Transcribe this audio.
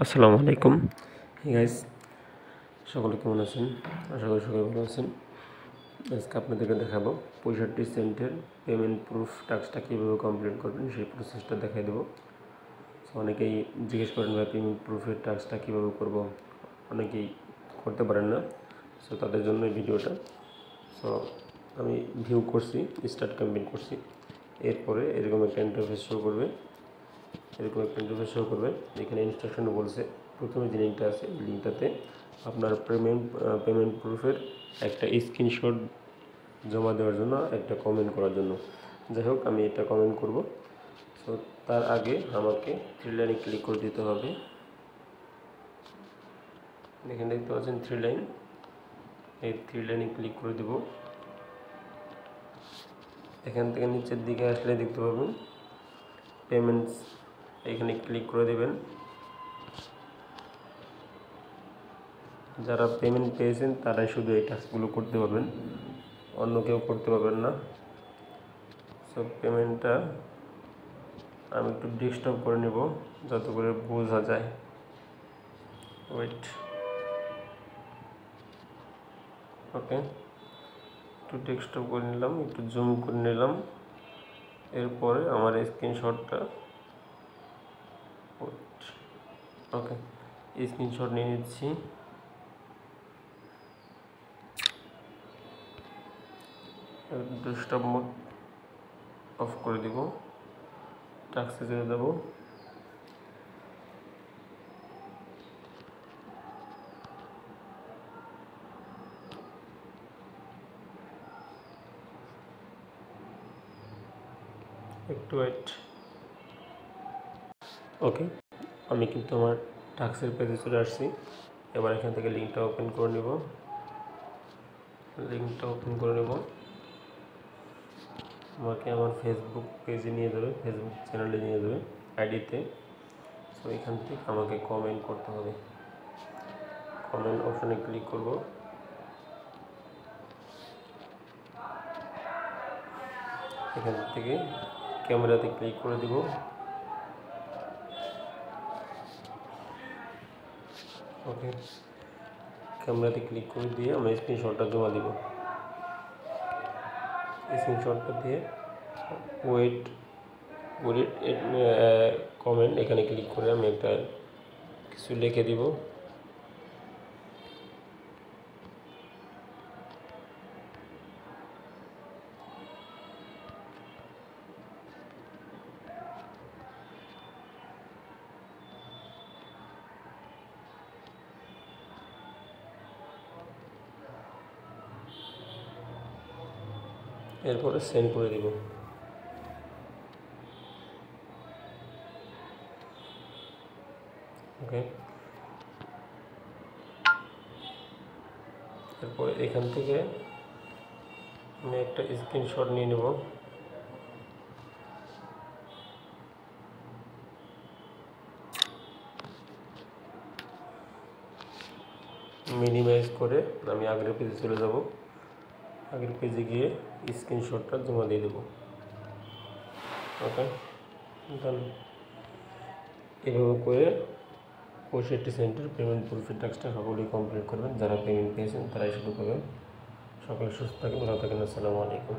আসসালামু আলাইকুম। গাইস, সকলে কেমন আছেন? আশা করি সকলে ভালো আছেন। আজকে আপনাদেরকে দেখাবো 65 সেন্টের পেমেন্ট প্রুফ টাস্কটা কীভাবে কমপ্লিট করবেন সেই প্রসেসটা দেখাই দেবো। অনেকেই জিজ্ঞেস করেন ভাই পেমেন্ট প্রুফের টাস্কটা কীভাবে করব, অনেকেই করতে পারেন না। তাদের জন্য এই ভিডিওটা। আমি ভিউ করছি, স্টার্ট ক্যাম্পেইন করছি। এরপরে এরকম একটা ইন্টারফেস শো করবে। এখানে ইনস্ট্রাকশনে বলছে প্রথমে যে লিঙ্কটা আছে এই লিঙ্কটাতে আপনার পেমেন্ট প্রুফের একটা স্ক্রিনশট জমা দেওয়ার জন্য, একটা কমেন্ট করার জন্য। যাই হোক, আমি এটা কমেন্ট করব। তার আগে আমাকে থ্রি লাইনে ক্লিক করে দিতে হবে। এখানে দেখতে পাচ্ছেন থ্রি লাইন, এই থ্রি লাইনে ক্লিক করে দেব। এখান থেকে নিচের দিকে আসলে দেখতে পাবেন পেমেন্টস, এখানে ক্লিক করে দেবেন। যারা পেমেন্ট পেয়েছেন তারাই শুধু এই টাস্কগুলো করতে পারবেন, অন্য কেউ করতে পারবেন না। পেমেন্টটা আমি একটু ডেস্কটপ করে নেব যাতে করে বোঝা যায়। ওকে, একটু ডেস্কটপ করে নিলাম, একটু জুম করে নিলাম। এরপরে আমার স্ক্রিনশটটা, ওকে, স্ক্রিনশট নিয়ে নিচ্ছি। ডেস্কটপ মোড অফ করে দিব, টাস্কে চলে যাব। একটু ওয়েট। ওকে, আমি কিন্তু আমার টাস্কের পেজে চলে আসছি। এবার এখান থেকে লিঙ্কটা ওপেন করে নেব। আমাকে আমার ফেসবুক পেজে নিয়ে যাবে, ফেসবুক চ্যানেলে নিয়ে যাবে, আইডিতে। এখান থেকে আমাকে কমেন্ট করতে হবে। কমেন্ট অপশনে ক্লিক করব। এখান থেকে ক্যামেরাতে ক্লিক করে দিব। ওকে, ক্যামেরাতে ক্লিক করে দিয়ে আমি স্ক্রিনশটটা জমা দিব। স্ক্রিনশটটা দিয়ে ওয়েট কমেন্ট, এখানে ক্লিক করে আমি একটা কিছু লিখে দিব। এরপরে সেন্ড করে দিব। ওকে, এরপরে এখান থেকে আমি একটা স্ক্রিনশট নিয়ে নেব। মিনিমাইজ করে আমি আগের পেজে চলে যাব। আগের পেজে গিয়ে স্ক্রিনশটটা জমা দিয়ে দেব। ওকে, ডান। এভাবে করে 65 সেন্টের পেমেন্ট প্রুফের টাস্কটা সকলেই কমপ্লিট করবেন। যারা পেমেন্ট পেয়েছেন তারাই শুরু করবেন। সকলে সুস্থ থাকেন, ভালো থাকেন। আসসালামু আলাইকুম।